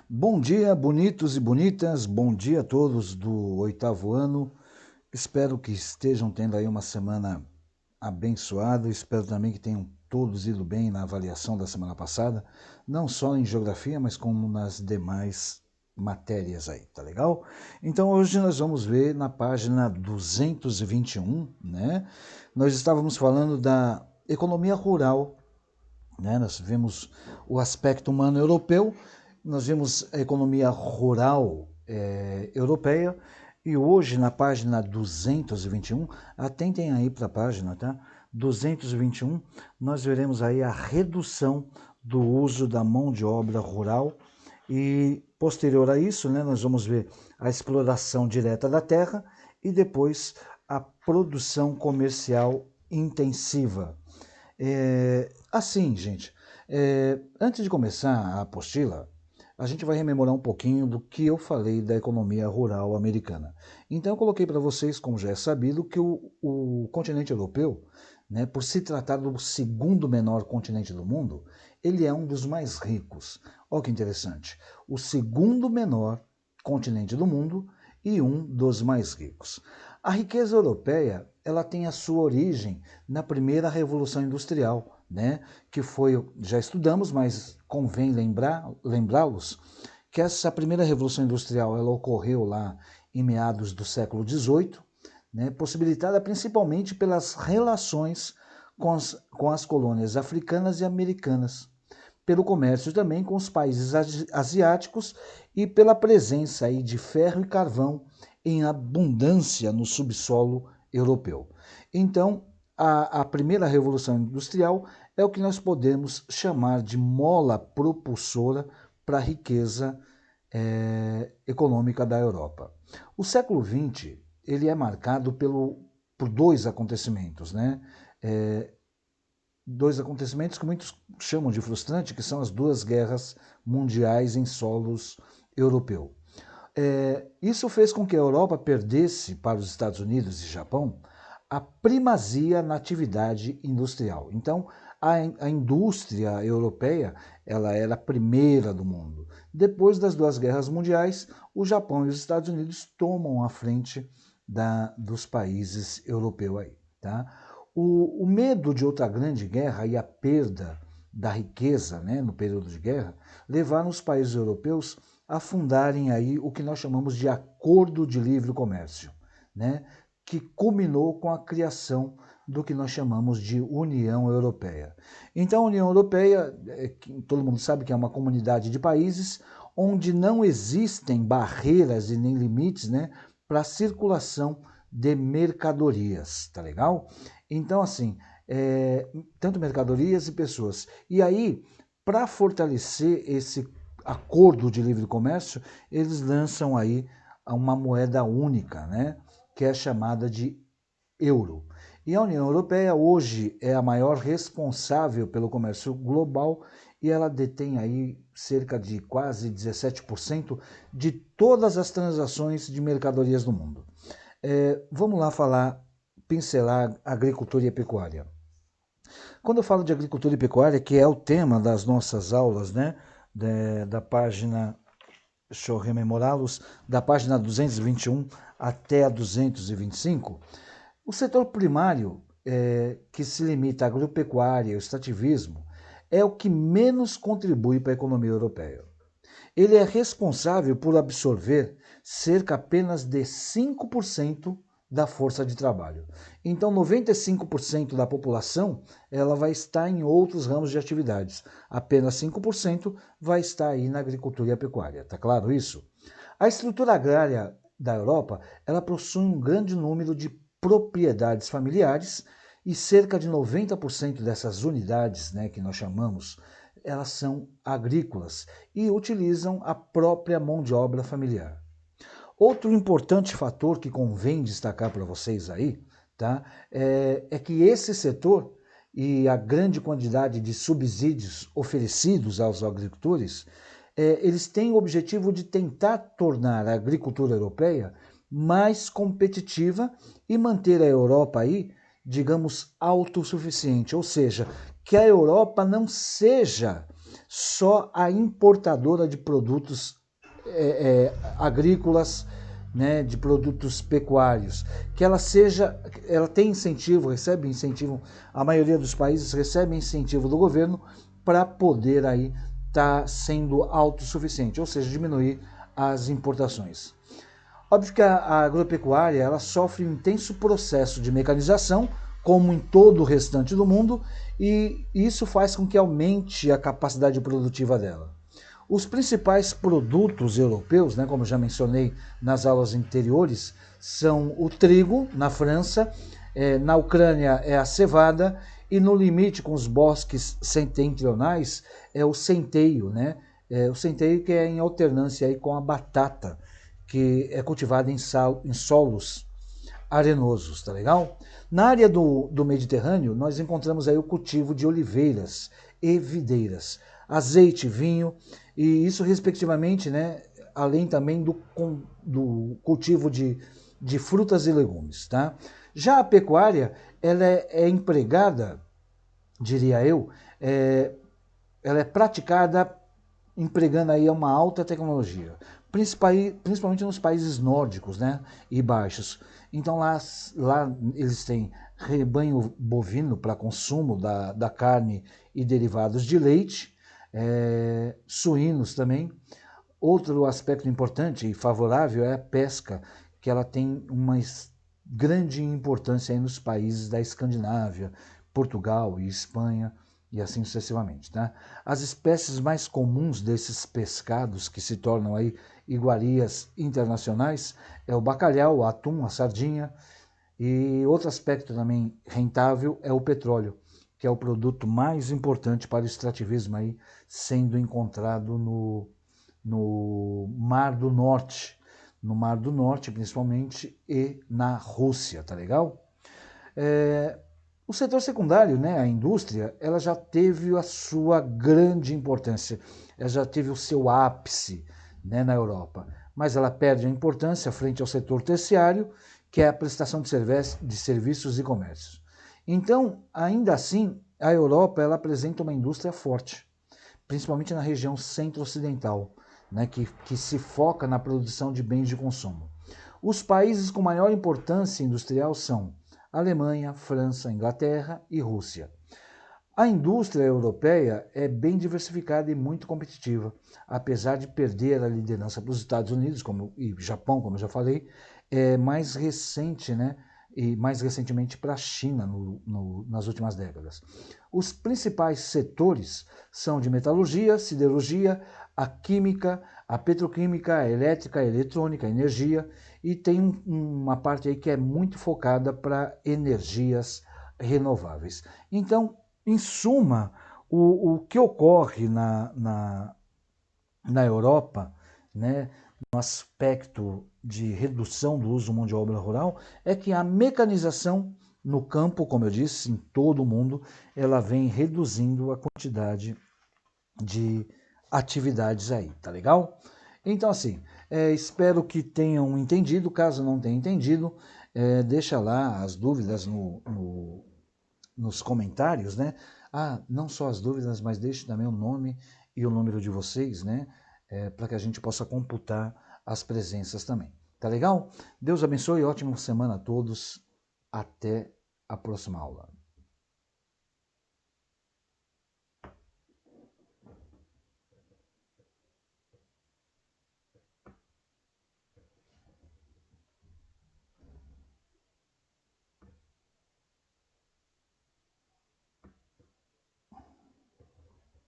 Bom dia, bonitos e bonitas, bom dia a todos do oitavo ano. Espero que estejam tendo aí uma semana abençoada. Espero também que tenham todos ido bem na avaliação da semana passada, não só em geografia, mas como nas demais matérias aí, tá legal? Então hoje nós vamos ver na página 221, né? Nós estávamos falando da economia rural, né? Nós vimos o aspecto humano europeu, nós vimos a economia rural europeia, e hoje na página 221, atentem aí para a página, tá? 221, nós veremos aí a redução do uso da mão de obra rural e posterior a isso, né, nós vamos ver a exploração direta da terra e depois a produção comercial intensiva. Assim, gente, antes de começar a apostila, a gente vai rememorar um pouquinho do que eu falei da economia rural americana. Então eu coloquei para vocês, como já é sabido, que o continente europeu, né, por se tratar do segundo menor continente do mundo, ele é um dos mais ricos. Olha que interessante. O segundo menor continente do mundo e um dos mais ricos. A riqueza europeia, ela tem a sua origem na primeira revolução industrial, né? Que foi, já estudamos, mas convém lembrá-los, que essa primeira revolução industrial ela ocorreu lá em meados do século XVIII, né? Possibilitada principalmente pelas relações com as colônias africanas e americanas, pelo comércio também com os países asiáticos e pela presença aí de ferro e carvão em abundância no subsolo europeu. Então, a primeira revolução industrial é o que nós podemos chamar de mola propulsora para a riqueza econômica da Europa. O século XX ele é marcado por dois acontecimentos, né? Dois acontecimentos que muitos chamam de frustrante, que são as duas guerras mundiais em solos europeu. Isso fez com que a Europa perdesse para os Estados Unidos e Japão a primazia na atividade industrial. Então, a indústria europeia ela era a primeira do mundo. Depois das duas guerras mundiais, o Japão e os Estados Unidos tomam a frente dos países europeus aí, tá? O medo de outra grande guerra e a perda da riqueza, né, no período de guerra levaram os países europeus a fundarem aí o que nós chamamos de Acordo de Livre Comércio, né, que culminou com a criação do que nós chamamos de União Europeia. Então, a União Europeia, todo mundo sabe que é uma comunidade de países onde não existem barreiras e nem limites, né, para a circulação de mercadorias, tá legal? Então, assim, tanto mercadorias e pessoas. E aí, para fortalecer esse acordo de livre comércio, eles lançam aí uma moeda única, né, que é chamada de euro. E a União Europeia hoje é a maior responsável pelo comércio global e ela detém aí cerca de quase 17% de todas as transações de mercadorias do mundo. Vamos lá pincelar agricultura e pecuária. Quando eu falo de agricultura e pecuária, que é o tema das nossas aulas, né, da página, deixa eu rememorá-los, da página 221 até a 225, o setor primário, que se limita à agropecuária e ao extrativismo, é o que menos contribui para a economia europeia. Ele é responsável por absorver cerca apenas de 5% da força de trabalho. Então, 95% da população ela vai estar em outros ramos de atividades. Apenas 5% vai estar aí na agricultura e a pecuária. Tá claro isso? A estrutura agrária da Europa ela possui um grande número de propriedades familiares e cerca de 90% dessas unidades, né, que nós chamamos, elas são agrícolas e utilizam a própria mão de obra familiar. Outro importante fator que convém destacar para vocês aí, tá, é que esse setor e a grande quantidade de subsídios oferecidos aos agricultores, eles têm o objetivo de tentar tornar a agricultura europeia mais competitiva e manter a Europa aí, digamos, autossuficiente, ou seja, que a Europa não seja só a importadora de produtos agrícolas, né, de produtos pecuários, que ela tem incentivo, recebe incentivo, a maioria dos países recebe incentivo do governo para poder aí estar sendo autossuficiente, ou seja, diminuir as importações. Óbvio que a agropecuária ela sofre um intenso processo de mecanização, como em todo o restante do mundo, e isso faz com que aumente a capacidade produtiva dela. Os principais produtos europeus, né, como já mencionei nas aulas anteriores, são o trigo, na França, na Ucrânia é a cevada, e no limite com os bosques setentrionais é o centeio, né? O centeio que é em alternância aí com a batata, que é cultivada em solos arenosos, tá legal? Na área do Mediterrâneo, nós encontramos aí o cultivo de oliveiras e videiras, azeite, vinho, e isso respectivamente, né, além também do cultivo de frutas e legumes, tá? Já a pecuária, ela é empregada, diria eu, ela é praticada empregando aí uma alta tecnologia, principalmente nos países nórdicos, né, e baixos. Então lá eles têm rebanho bovino para consumo da carne e derivados de leite, suínos também. Outro aspecto importante e favorável é a pesca, que ela tem uma grande importância aí nos países da Escandinávia, Portugal e Espanha, e assim sucessivamente. Tá? As espécies mais comuns desses pescados, que se tornam aí iguarias internacionais, é o bacalhau, o atum, a sardinha, e outro aspecto também rentável é o petróleo, que é o produto mais importante para o extrativismo, aí, sendo encontrado no Mar do Norte principalmente, e na Rússia, tá legal? O setor secundário, né, a indústria, ela já teve a sua grande importância, ela já teve o seu ápice, né, na Europa, mas ela perde a importância frente ao setor terciário, que é a prestação de serviços e comércios. Então, ainda assim, a Europa ela apresenta uma indústria forte, principalmente na região centro-ocidental, né, que se foca na produção de bens de consumo. Os países com maior importância industrial são Alemanha, França, Inglaterra e Rússia. A indústria europeia é bem diversificada e muito competitiva, apesar de perder a liderança para os Estados Unidos e Japão, como eu já falei, é mais recente, né, e mais recentemente para a China nas últimas décadas. Os principais setores são de metalurgia, siderurgia, a química, a petroquímica, a elétrica, a eletrônica, a energia, e tem uma parte aí que é muito focada para energias renováveis. Então, em suma, o que ocorre na Europa, né, no aspecto de redução do uso de mão de obra rural, é que a mecanização no campo, como eu disse, em todo o mundo, ela vem reduzindo a quantidade de atividades aí, tá legal? Então, assim, espero que tenham entendido. Caso não tenham entendido, deixa lá as dúvidas nos comentários, né? Não só as dúvidas, mas deixe também o nome e o número de vocês, né? Para que a gente possa computar as presenças também. Tá legal? Deus abençoe e ótima semana a todos. Até a próxima aula.